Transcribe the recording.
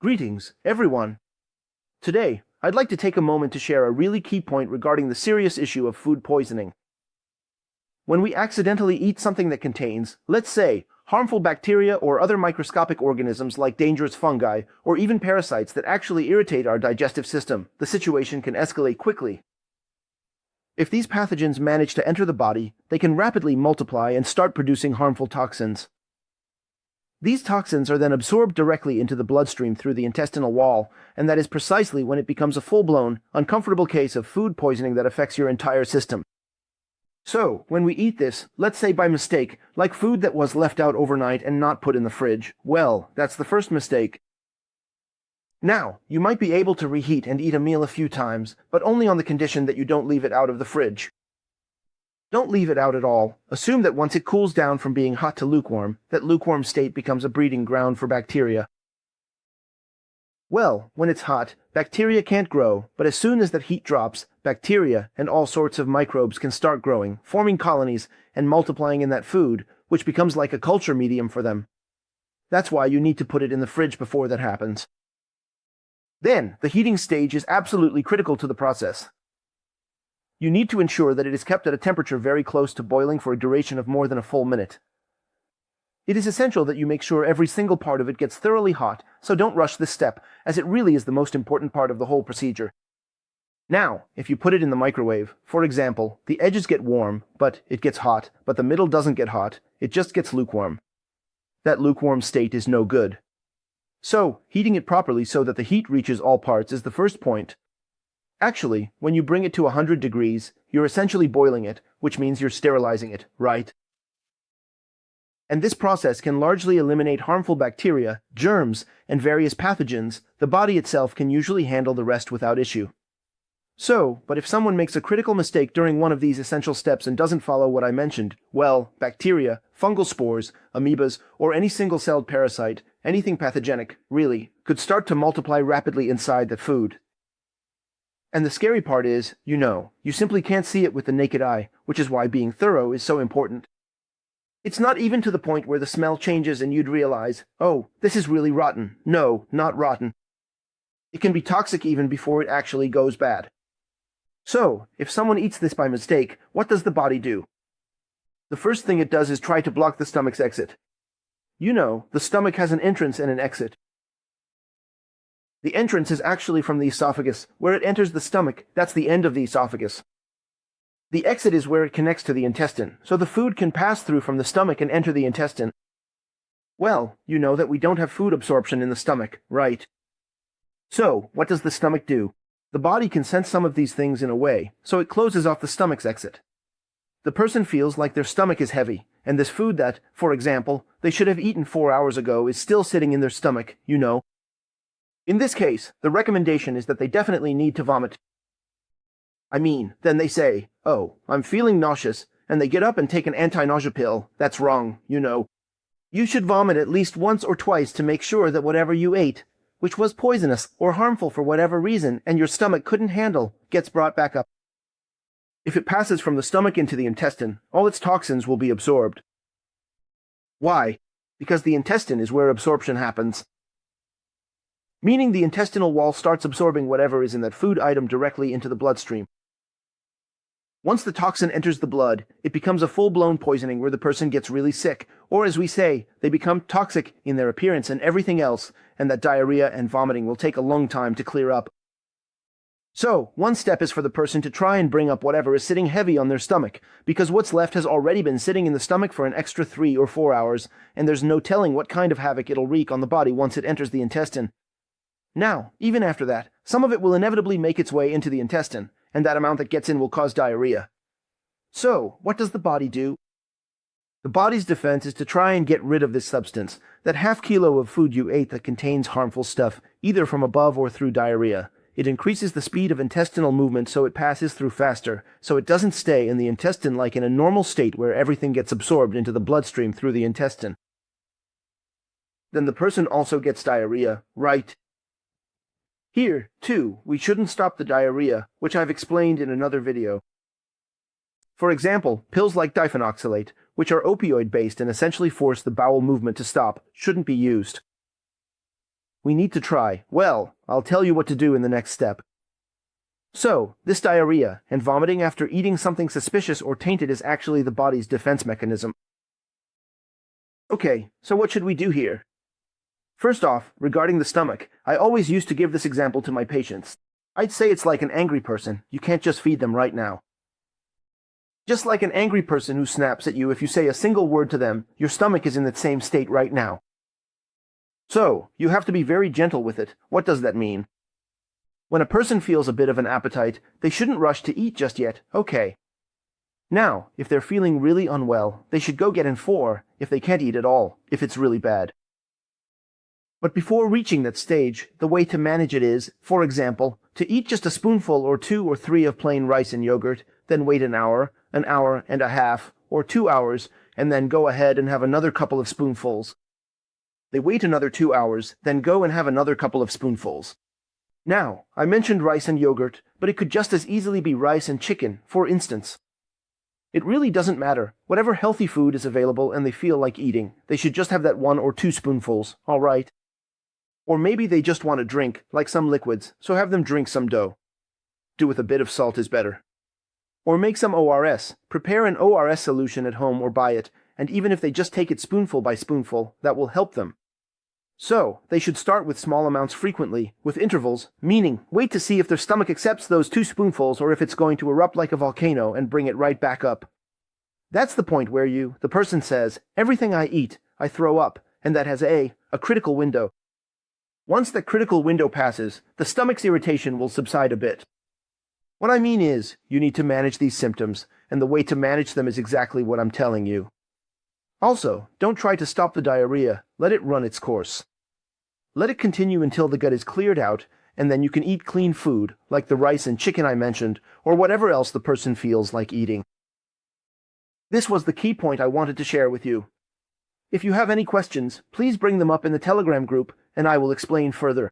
Greetings, everyone. Today, I'd like to take a moment to share a really key point regarding the serious issue of food poisoning. When we accidentally eat something that contains, let's say, harmful bacteria or other microscopic organisms like dangerous fungi or even parasites that actually irritate our digestive system, the situation can escalate quickly. If these pathogens manage to enter the body, they can rapidly multiply and start producing harmful toxins. These toxins are then absorbed directly into the bloodstream through the intestinal wall, and that is precisely when it becomes a full-blown, uncomfortable case of food poisoning that affects your entire system. So, when we eat this, let's say by mistake, like food that was left out overnight and not put in the fridge, well, that's the first mistake. Now, you might be able to reheat and eat a meal a few times, but only on the condition that you don't leave it out of the fridge. Don't leave it out at all. Assume that once it cools down from being hot to lukewarm, that lukewarm state becomes a breeding ground for bacteria. Well, when it's hot, bacteria can't grow, but as soon as that heat drops, bacteria and all sorts of microbes can start growing, forming colonies, and multiplying in that food, which becomes like a culture medium for them. That's why you need to put it in the fridge before that happens. Then, the heating stage is absolutely critical to the process. You need to ensure that it is kept at a temperature very close to boiling for a duration of more than a full minute. It is essential that you make sure every single part of it gets thoroughly hot, so don't rush this step, as it really is the most important part of the whole procedure. Now, if you put it in the microwave, for example, the edges get warm, but it gets hot, but the middle doesn't get hot, it just gets lukewarm. That lukewarm state is no good. So, heating it properly so that the heat reaches all parts is the first point. Actually, when you bring it to 100 degrees, you're essentially boiling it, which means you're sterilizing it, right? And this process can largely eliminate harmful bacteria, germs, and various pathogens. The body itself can usually handle the rest without issue. So, but if someone makes a critical mistake during one of these essential steps and doesn't follow what I mentioned, well, bacteria, fungal spores, amoebas, or any single-celled parasite, anything pathogenic, really, could start to multiply rapidly inside that food. And the scary part is, you simply can't see it with the naked eye, which is why being thorough is so important. It's not even to the point where the smell changes and you'd realize, oh, this is really rotten. No, not rotten. It can be toxic even before it actually goes bad. So, if someone eats this by mistake, what does the body do? The first thing it does is try to block the stomach's exit. The stomach has an entrance and an exit. The entrance is actually from the esophagus. Where it enters the stomach, that's the end of the esophagus. The exit is where it connects to the intestine, so the food can pass through from the stomach and enter the intestine. Well, you know that we don't have food absorption in the stomach, right? So, what does the stomach do? The body can sense some of these things in a way, so it closes off the stomach's exit. The person feels like their stomach is heavy, and this food that, for example, they should have eaten 4 hours ago is still sitting in their stomach, In this case, the recommendation is that they definitely need to vomit. Then they say, oh, I'm feeling nauseous, and they get up and take an anti-nausea pill. That's wrong, You should vomit at least once or twice to make sure that whatever you ate, which was poisonous or harmful for whatever reason and your stomach couldn't handle, gets brought back up. If it passes from the stomach into the intestine, all its toxins will be absorbed. Why? Because the intestine is where absorption happens. Meaning the intestinal wall starts absorbing whatever is in that food item directly into the bloodstream. Once the toxin enters the blood, it becomes a full-blown poisoning where the person gets really sick, or as we say, they become toxic in their appearance and everything else, and that diarrhea and vomiting will take a long time to clear up. So, one step is for the person to try and bring up whatever is sitting heavy on their stomach, because what's left has already been sitting in the stomach for an extra 3 or 4 hours, and there's no telling what kind of havoc it'll wreak on the body once it enters the intestine. Now, even after that, some of it will inevitably make its way into the intestine, and that amount that gets in will cause diarrhea. So, what does the body do? The body's defense is to try and get rid of this substance, that half kilo of food you ate that contains harmful stuff, either from above or through diarrhea. It increases the speed of intestinal movement so it passes through faster, so it doesn't stay in the intestine like in a normal state where everything gets absorbed into the bloodstream through the intestine. Then the person also gets diarrhea, right? Here, too, we shouldn't stop the diarrhea, which I've explained in another video. For example, pills like diphenoxylate, which are opioid-based and essentially force the bowel movement to stop, shouldn't be used. We need to try. Well, I'll tell you what to do in the next step. So, this diarrhea and vomiting after eating something suspicious or tainted is actually the body's defense mechanism. Okay, so what should we do here? First off, regarding the stomach, I always used to give this example to my patients. I'd say it's like an angry person. You can't just feed them right now. Just like an angry person who snaps at you if you say a single word to them, your stomach is in that same state right now. So, you have to be very gentle with it. What does that mean? When a person feels a bit of an appetite, they shouldn't rush to eat just yet, okay. Now, if they're feeling really unwell, they should go get in 4, if they can't eat at all, if it's really bad. But before reaching that stage, the way to manage it is, for example, to eat just a spoonful or 2 or 3 of plain rice and yogurt, then wait an hour and a half, or 2 hours, and then go ahead and have another couple of spoonfuls. They wait another 2 hours, then go and have another couple of spoonfuls. Now, I mentioned rice and yogurt, but it could just as easily be rice and chicken, for instance. It really doesn't matter. Whatever healthy food is available and they feel like eating, they should just have that 1 or 2 spoonfuls, all right? Or maybe they just want a drink, like some liquids, so have them drink some dough. Do with a bit of salt is better. Or make some ORS. Prepare an ORS solution at home or buy it, and even if they just take it spoonful by spoonful, that will help them. So, they should start with small amounts frequently, with intervals, meaning wait to see if their stomach accepts those 2 spoonfuls or if it's going to erupt like a volcano and bring it right back up. That's the point where the person says, everything I eat, I throw up, and that has a critical window. Once that critical window passes, the stomach's irritation will subside a bit. What I mean is, you need to manage these symptoms, and the way to manage them is exactly what I'm telling you. Also, don't try to stop the diarrhea, let it run its course. Let it continue until the gut is cleared out, and then you can eat clean food, like the rice and chicken I mentioned, or whatever else the person feels like eating. This was the key point I wanted to share with you. If you have any questions, please bring them up in the Telegram group, and I will explain further.